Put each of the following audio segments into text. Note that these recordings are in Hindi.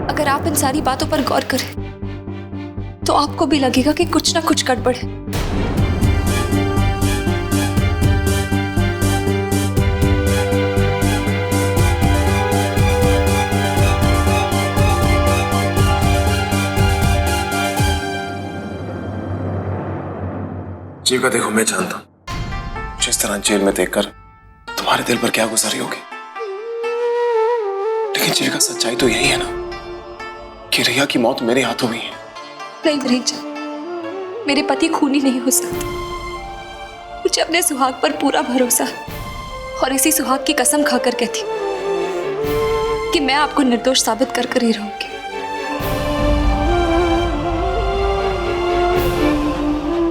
अगर आप इन सारी बातों पर गौर करें तो आपको भी लगेगा कि कुछ ना कुछ गड़बड़ है। जीविका देखो, मैं जानता हूं जिस तरह जेल में देखकर तुम्हारे दिल पर क्या गुजरी होगी, लेकिन जीविका सच्चाई तो यही है ना कि रिया की मौत मेरे हाथों में है। नहीं वीरेंद्र, मेरे पति खूनी नहीं हो सकते। मुझे अपने सुहाग पर पूरा भरोसा है और इसी सुहाग की कसम खाकर कहती हूं कि मैं आपको निर्दोष साबित कर ही रहूंगी।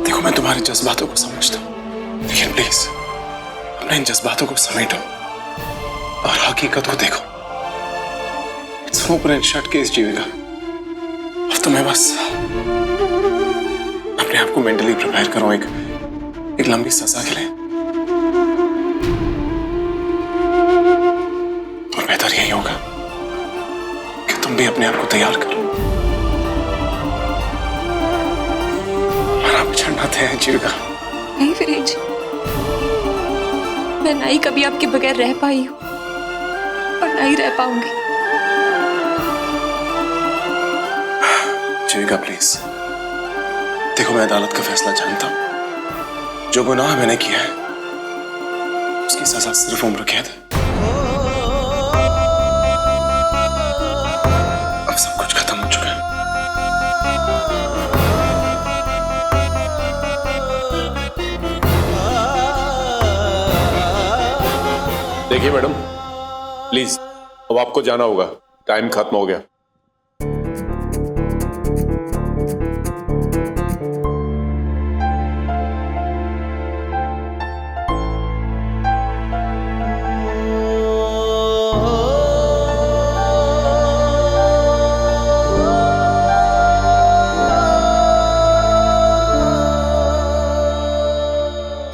देखो, मैं तुम्हारे जज्बातों को समझता हूं, लेकिन प्लीज अपने इन जज्बातों को समेटो और हकीकत को देखो। It's open and shut case Jeevika. अब तो मैं बस अपने आप को मेंटली प्रिपेयर करूं एक लंबी सजा के लिए। और बेहतर यही होगा कि तुम भी अपने आप को तैयार करो। हमारा बिछड़ना तय है जीविका। नहीं वीरेंद्र, मैं ना ही कभी आपके बगैर रह पाई हूं और ना ही रह पाऊंगी। जीविका प्लीज देखो, मैं अदालत का फैसला जानता हूं। जो गुनाह मैंने किया है उसकी सजा सिर्फ उम्र कैद है। अब सब कुछ खत्म हो चुका है। देखिए मैडम, प्लीज अब आपको जाना होगा, टाइम खत्म हो गया।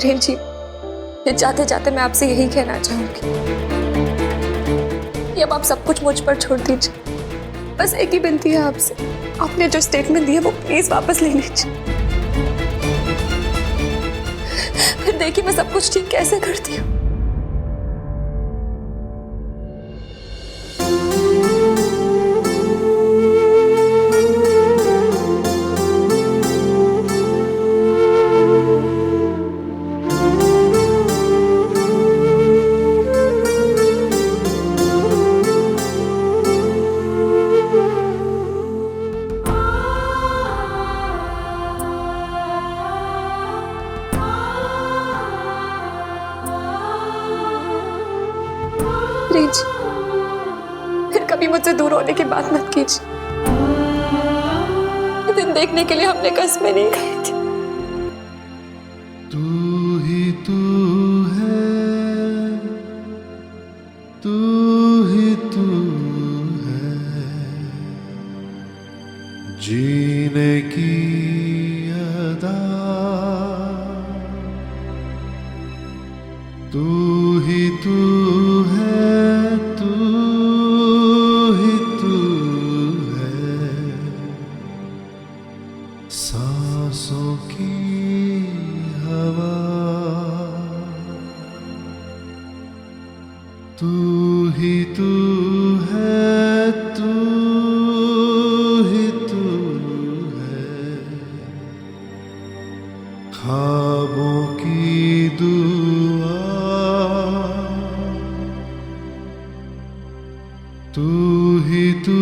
वीरेंद्र जी, जाते जाते मैं आपसे यही कहना चाहूंगी कि अब आप सब कुछ मुझ पर छोड़ दीजिए। बस एक ही विनती है आपसे, आपने जो स्टेटमेंट दिया वो प्लीज वापस ले लीजिए। फिर देखिए मैं सब कुछ ठीक कैसे करती हूँ। फिर कभी मुझसे दूर होने की बात मत कीजिए। ये दिन देखने के लिए हमने कस्में नहीं खाई थी। तू ही तू है, तू ही तू है, जीने की अदा, तू ही तू है, तू ही तू है, सांसों की हवा, तू ही तू है, तू ही तू है, ख्वाबों की दुआ, तू ही तू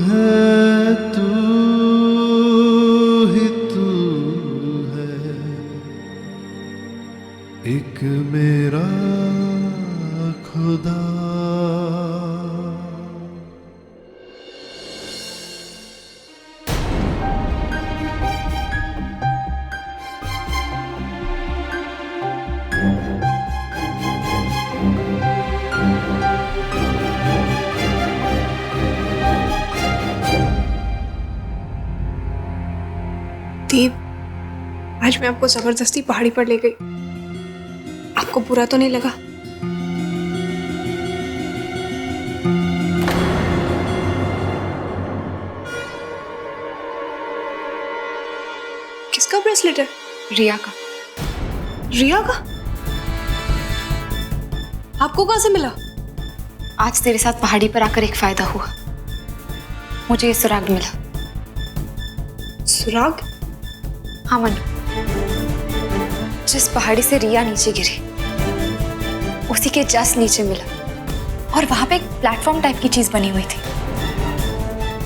है, तू ही तू है, एक मेरा खुदा। दीप, आज मैं आपको जबरदस्ती पहाड़ी पर ले गई, आपको बुरा तो नहीं लगा? ब्रेसलेट है? रिया का। रिया का? आपको कहाँ से मिला? आज तेरे साथ पहाड़ी पर आकर एक फायदा हुआ। मुझे ये सुराग मिला। सुराग? हाँ मनु, जिस पहाड़ी से रिया नीचे गिरी उसी के जस्ट नीचे मिला, और वहां पे एक प्लेटफॉर्म टाइप की चीज बनी हुई थी।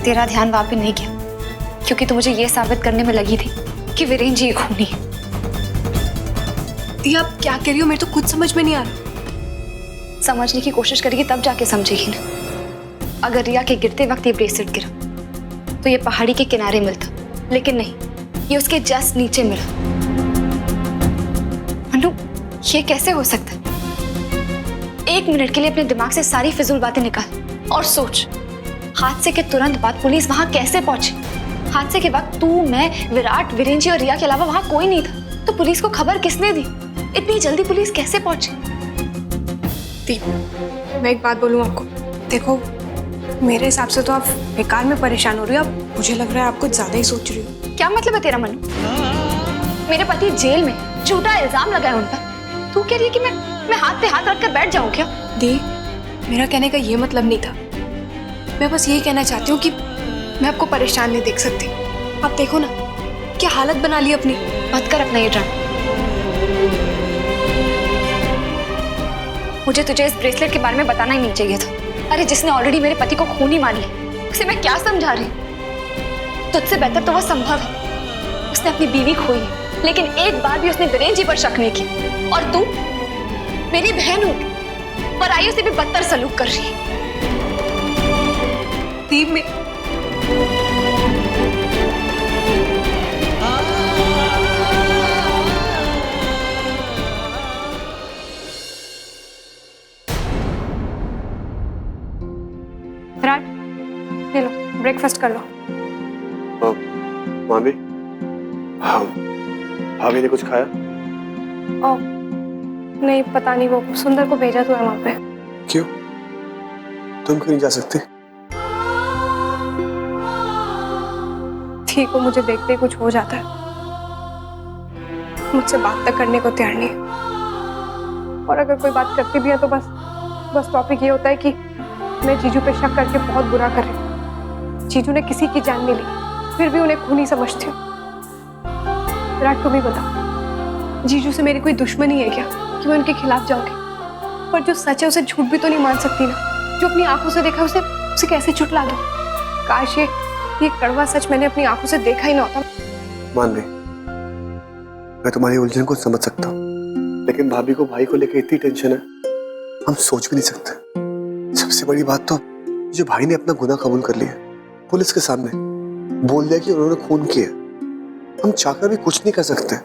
तेरा ध्यान वहां पे नहीं गया क्योंकि तू मुझे ये साबित करने में लगी थी कि वीरेन जी खूनी है। ये आप क्या कह रही हो? मेरे तो कुछ समझ में नहीं आ रहा। समझने की कोशिश करेगी तब जाके समझेगी ना। अगर रिया के गिरते वक्त ये ब्रेसलेट गिरा तो ये पहाड़ी के किनारे मिलता, लेकिन नहीं, ये उसके जस्ट नीचे मिला। मनु, ये कैसे हो सकता है? 1 मिनट के लिए अपने दिमाग से सारी फिजूल बातें निकाल और सोच, हादसे के तुरंत बाद पुलिस वहां कैसे पहुंची? हादसे के वक्त तू, मैं, विराट, वीरेन जी और रिया के अलावा वहां कोई नहीं था, तो पुलिस को खबर किसने दी? इतनी जल्दी पुलिस कैसे पहुंची? दीप, मैं एक बात बोलूं आपको। देखो, मेरे हिसाब से तो आप बेकार में परेशान हो रही हो। आप, मुझे लग रहा है आप कुछ ज्यादा ही सोच रही हो। क्या मतलब है तेरा मनु? मेरे पति जेल में, झूठा इल्जाम लगा है उन पर। तू कह रही है कि मैं हाथ पे हाथ रखकर बैठ जाऊं क्या? दी, मेरा कहने का ये मतलब नहीं था। मैं बस यही कहना चाहती हूँ कि मैं आपको परेशान नहीं देख सकती। आप देखो ना, क्या हालत बना ली अपनी। मत कर अपना ये ड्रामा। मुझे तुझे इस ब्रेसलेट के बारे में बताना ही नहीं चाहिए था। अरे जिसने ऑलरेडी मेरे पति को खूनी मान लिया, उसे मैं क्या समझा रही? तुझसे बेहतर तो वह संभव है। उसने अपनी बीवी खोई है, लेकिन एक बार भी उसने वीरेन जी पर शक नहीं किया। और तू मेरी बहन हो, पराइयों से भी बदतर सलूक कर रही है। दीप, में विराट, ले लो, ब्रेकफास्ट कर लो। मामी, हाँ, भाभी ने कुछ खाया? ओ, नहीं, पता नहीं, वो सुंदर को भेजा तो है वहां पे। क्यों? तुम क्यों नहीं जा सकते? ठीक हो, मुझे देखते ही कुछ हो जाता है। मुझसे बात तक करने को तैयार नहीं है। और अगर कोई बात करती भी है तो बस टॉपिक ये होता है कि मैं जीजू पे शक करके बहुत बुरा कर रही हूँ। जीजू ने किसी की जान नहीं ली, फिर भी उन्हें खूनी समझती हूँ। विराट, तुम ही बताओ, जीजू से मेरी कोई दुश्मनी है क्या कि मैं उनके खिलाफ जाऊंगी? पर जो सच है उसे झूठ भी तो नहीं मान सकती ना। जो अपनी आंखों से देखा उसे कैसे झुठला दूं? काश ये कड़वा सच मैंने अपनी आंखों से देखा ही ना होता। मान ले, मैं तुम्हारी उलझन को समझ सकता हूँ, लेकिन भाभी को भाई को लेकर इतनी टेंशन है, हम सोच भी नहीं सकते। सबसे बड़ी बात तो जो भाई ने अपना गुनाह कबूल कर लिया, पुलिस के सामने बोल दिया कि उन्होंने खून किया। हम चाहकर भी कुछ नहीं कर सकते।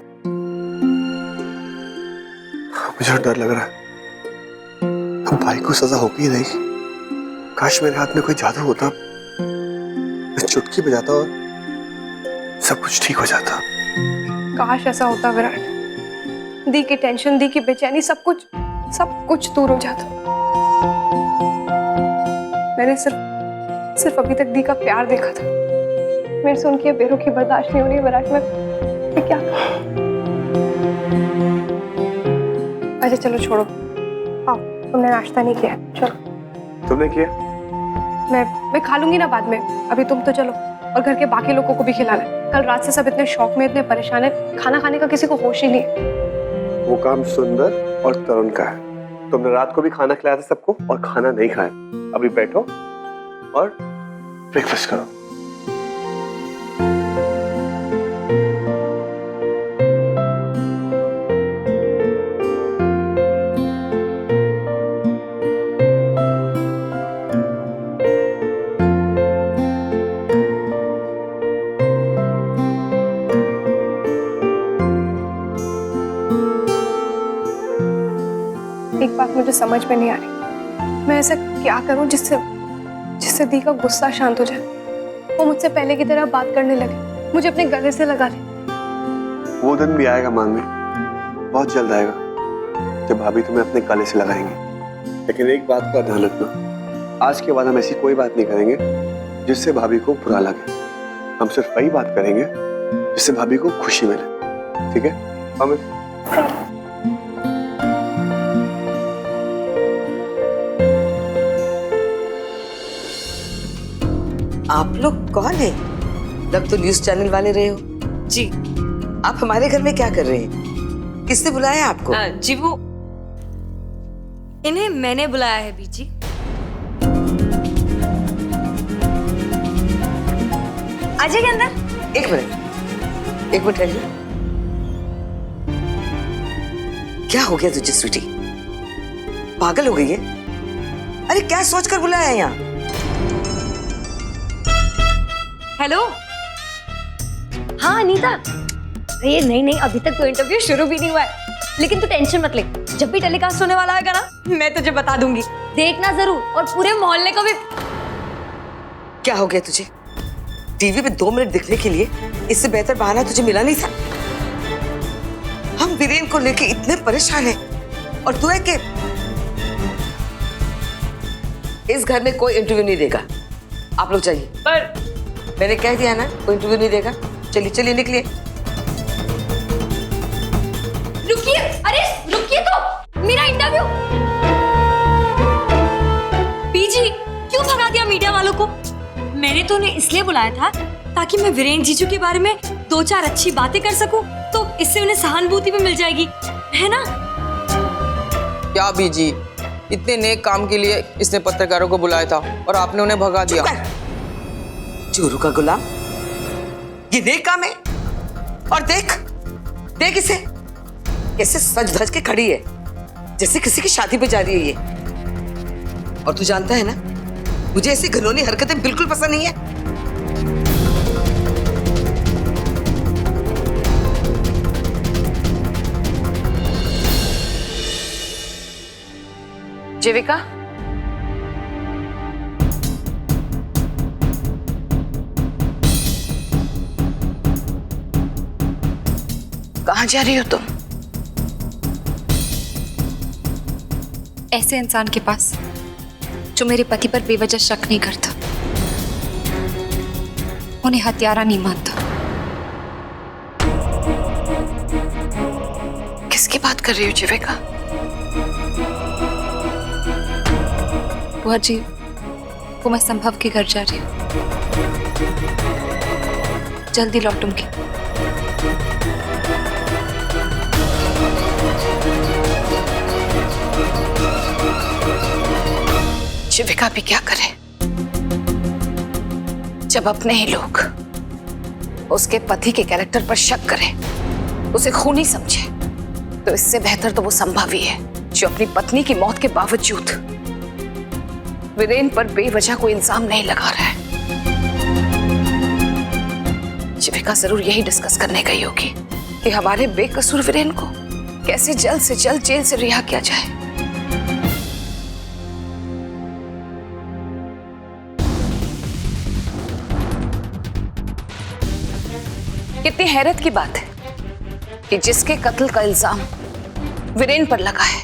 मुझे डर लग रहा है, अब भाई को सजा होगी ही नहीं। काश मेरे हाथ में कोई जादू होता, मैं चुटकी बजाता और सब कुछ ठीक हो जाता। काश ऐसा होता विराट। दी की टेंशन, दी की बेचैनी, सब कुछ दूर हो जाता। मैंने सिर्फ अभी तक दी का प्यार देखा था। मेरे से उनकी बेरुखी बर्दाश्त नहीं हो रही विराट। मैं क्या? अच्छा चलो छोड़ो, आओ, तुमने नाश्ता नहीं किया, चलो। तुमने किया? मैं खा लूंगी ना बाद में। अभी तुम तो चलो, और घर के बाकी लोगों को भी खिलाना। कल रात से सब इतने शौक में, इतने परेशान है, खाना खाने का किसी को होश ही नहीं। वो काम सुंदर और तरुण का है। तुमने रात को भी खाना खिलाया था सबको और खाना नहीं खाया। अभी बैठो और ब्रेकफास्ट करो। एक बात मुझे समझ में नहीं आ रही, मैं ऐसा क्या करूं जिससे दी का गुस्सा शांत हो जाए, वो मुझसे पहले की तरह बात करने लगे, मुझे अपने गले से लगा ले। वो दिन भी आएगा मानवी, बहुत जल्द आएगा जब भाभी तुम्हें अपने गले से लगाएंगे। लेकिन एक बात का ध्यान रखना, आज के बाद हम ऐसी कोई बात नहीं करेंगे जिससे भाभी को बुरा लगे। हम सिर्फ वही बात करेंगे जिससे भाभी को खुशी मिले। ठीक है प्रॉमिस। आप लोग कौन है? लग तो न्यूज चैनल वाले रहे हो। जी आप हमारे घर में क्या कर रहे हैं? किसने बुलाया आपको? जी वो इन्हें मैंने बुलाया है बीजी। आ जाइए अंदर। एक मिनट रहिए। क्या हो गया तुझे स्वीटी? पागल हो गई है? अरे क्या सोचकर बुलाया है यहाँ? हेलो। हाँ अनीता, ये नहीं अभी तक तो इंटरव्यू शुरू भी नहीं हुआ है, लेकिन तू टेंशन मत ले, जब भी टेलीकास्ट होने वाला होगा ना मैं तुझे बता दूंगी, देखना जरूर। और पूरे मोहल्ले को भी। क्या हो गया तुझे? टीवी पे 2 मिनट दिखने के लिए इससे बेहतर बहाना तुझे मिला नहीं था? हम वीरेन को लेके इतने परेशान हैं और तू है कि इस घर में कोई इंटरव्यू नहीं देगा। आप लोग जाइए। पर मैंने कह दिया ना, कोई इंटरव्यू नहीं देगा। चलिए निकलिए। रुकिए, अरे रुकिए तो, मेरा इंटरव्यू। बीजी क्यों भगा दिया मीडिया वालों को? मैंने तो उन्हें इसलिए बुलाया था ताकि मैं वीरेन जीजू के बारे में 2-4 अच्छी बातें कर सकूं, तो इससे उन्हें सहानुभूति भी मिल जाएगी, है ना? क्या बीजी, इतने नेक काम के लिए इसने पत्रकारों को बुलाया था और आपने उन्हें भगा दिया। चोरू का गुलाम, ये नेक काम है? और देख इसे कैसे सज धज के खड़ी है, जैसे किसी की शादी पे जा रही है ये। और तू जानता है ना, मुझे ऐसी घिनौनी हरकतें बिल्कुल पसंद नहीं है। जीविका, कहाँ जा रही हो तुम? ऐसे इंसान के पास जो मेरे पति पर बेवजह शक नहीं करता, उन्हें हत्यारा नहीं मानता। किसकी बात कर रही हो जीविका? बुआ जी, वो मैं संभव के घर जा रही हूँ, जल्दी लौटूंगी। जीविका भी क्या करे जब अपने ही लोग उसके पति के कैरेक्टर पर शक करें, उसे खूनी समझे, तो इससे बेहतर तो वो संभव ही है जो अपनी पत्नी की मौत के बावजूद वीरेन पर बेवजह कोई इल्जाम नहीं लगा रहा है। जीविका जरूर यही डिस्कस करने गई होगी कि हमारे बेकसूर वीरेन को कैसे जल्द से जल्द जेल से रिहा किया जाए। कितनी हैरत की बात है कि जिसके कत्ल का इल्जाम वीरेन पर लगा है,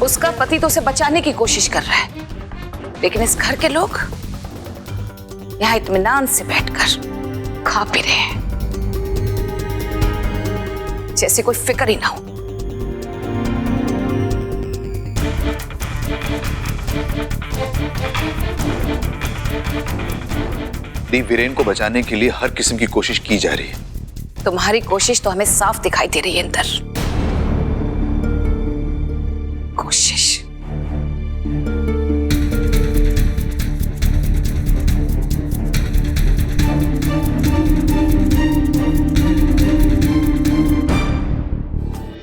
उसका पति तो उसे बचाने की कोशिश कर रहा है, लेकिन इस घर के लोग यहां इत्मीनान से बैठकर खा पी रहे हैं जैसे कोई फिक्र ही ना हो। वीरेन को बचाने के लिए हर किस्म की कोशिश की जा रही है। तुम्हारी कोशिश तो हमें साफ दिखाई दे रही है अंदर। कोशिश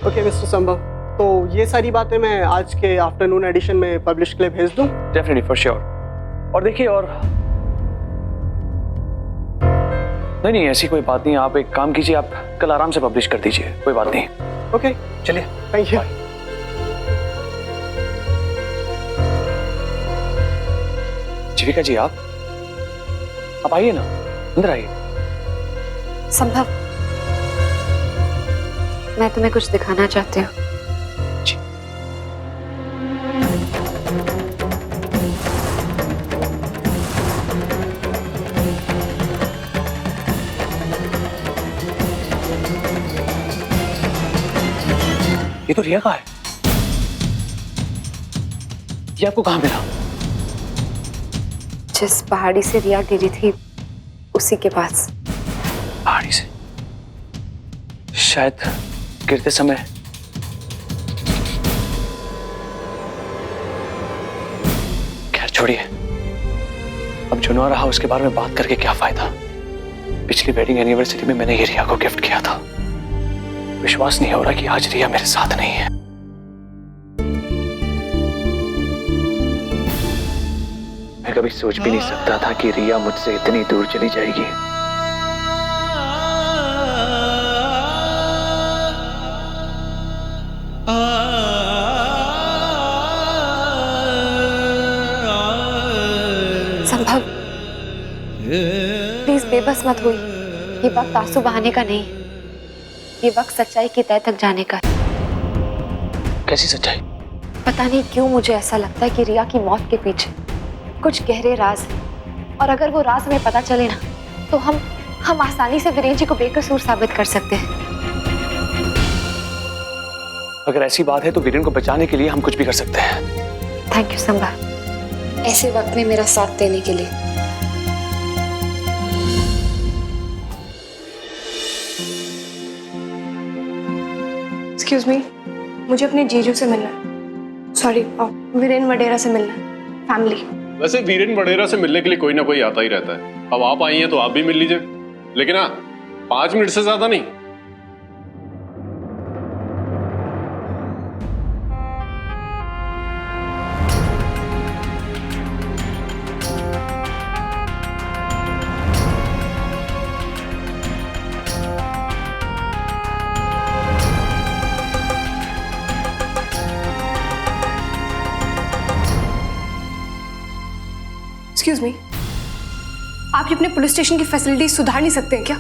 ओके मिस्टर संभव, तो ये सारी बातें मैं आज के आफ्टरनून एडिशन में पब्लिश के लिए भेज दूं? Definitely, for sure. और देखिए, और नहीं ऐसी कोई बात नहीं, आप एक काम कीजिए, आप कल आराम से पब्लिश कर दीजिए, कोई बात नहीं। ओके चलिए, थैंक यू। जीविका जी, आप आइए ना, अंदर आइए। संभव, मैं तुम्हें कुछ दिखाना चाहती हूँ। ये तो रिया का है। ये आपको कहाँ मिला? जिस पहाड़ी से रिया गिरी थी उसी के पास। पहाड़ी से? शायद गिरते समय खैर छोड़िए, अब जो ना रहा उसके बारे में बात करके क्या फायदा। पिछली वेडिंग एनिवर्सरी में मैंने ये रिया को गिफ्ट किया था। विश्वास नहीं हो रहा कि आज रिया मेरे साथ नहीं है। मैं कभी सोच भी नहीं सकता था कि रिया मुझसे इतनी दूर चली जाएगी। संभव, प्लीज बेबस मत होइए। ये वक्त आंसू बहाने का नहीं है, ये वक्त सच्चाई की तह तक जाने का है। कैसी सच्चाई? पता नहीं क्यों मुझे ऐसा लगता है कि रिया की मौत के पीछे कुछ गहरे राज हैं, और अगर वो राज हमें पता चले ना तो हम आसानी से वीरेन जी को बेकसूर साबित कर सकते हैं। अगर ऐसी बात है तो वीरेन को बचाने के लिए हम कुछ भी कर सकते हैं। थैंक यू संभा, ऐसे वक्त में मेरा साथ देने के लिए। एक्सक्यूज मी, मुझे अपने जीजू से मिलना है। सॉरी, वीरेन वडेरा से मिलना है, फैमिली। वैसे वीरेन वडेरा से मिलने के लिए कोई ना कोई आता ही रहता है। अब आप आई हैं तो आप भी मिल लीजिए, लेकिन हाँ 5 मिनट से ज्यादा नहीं। एक्सक्यूज मी, आप अपने पुलिस स्टेशन की फैसिलिटी सुधार नहीं सकते हैं क्या?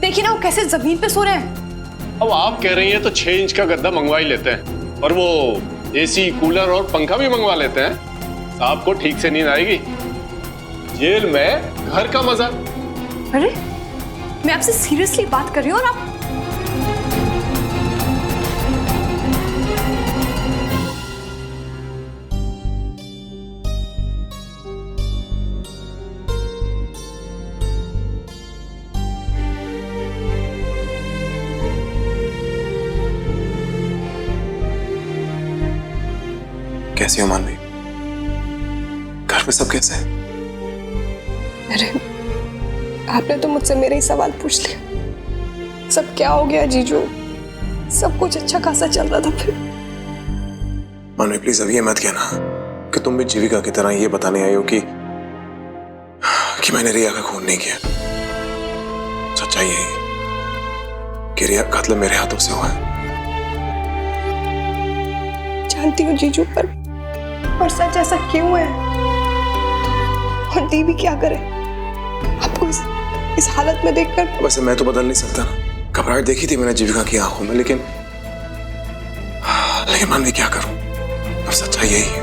देखिए ना वो कैसे जमीन पे सो रहे हैं। अब आप कह रही हैं तो 6 इंच का गद्दा मंगवा ही लेते हैं, और वो एसी, कूलर और पंखा भी मंगवा लेते हैं। साहब को ठीक से नींद आएगी। जेल में घर का मजा। अरे मैं आपसे सीरियसली बात कर रही हूँ और आप कैसी हो मानवी? घर में सब कैसे हैं? अरे आपने तो मुझसे मेरे ही सवाल पूछ लिया। सब क्या हो गया जीजू? सब कुछ अच्छा खासा चल रहा था, फिर मानवी प्लीज अब ये मत कहना कि तुम भी जीविका की तरह ये बताने आई हो कि मैंने रिया का खून नहीं किया। सच्चाई यही है कि रिया का कत्ल मेरे हाथों से हुआ है। जानती हूँ जीजू, पर सच ऐसा क्यों है? और दी भी क्या करे आपको इस हालत में देखकर? वैसे मैं तो बदल नहीं सकता ना। घबराहट देखी थी मैंने जीविका की आंखों में, लेकिन मानवी क्या करूं? अब सच्चाई यही है,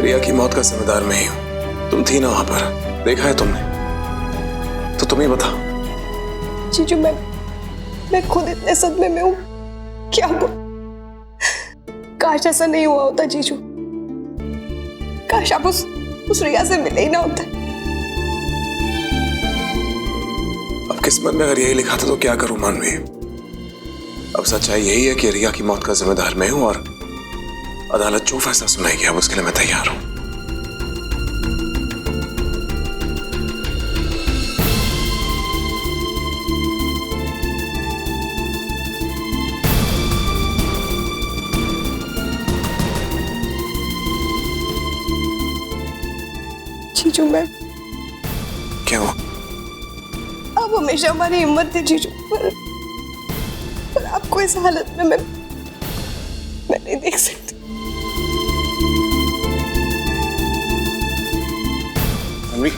रिया की मौत का जिम्मेदार मैं ही हूं। तुम थी ना वहां पर, देखा है तुमने, तो तुम ही बताओ। जीजू मैं खुद इतने सदमे में हूं, क्या काश ऐसा नहीं हुआ होता जीजू। काश आप उस रिया से मिले ही ना होते। अब किस्मत में अगर यही लिखा था तो क्या करूं मानवी? अब सच्चाई यही है कि रिया की मौत का जिम्मेदार मैं हूं, और अदालत जो फैसला सुनाएगी अब उसके लिए मैं तैयार हूं। जीजू मैं क्या हुआ? आप हमेशा हमारी हिम्मत थे जीजू, पर आपको इस हालत में मैं नहीं देख सकती। मानवी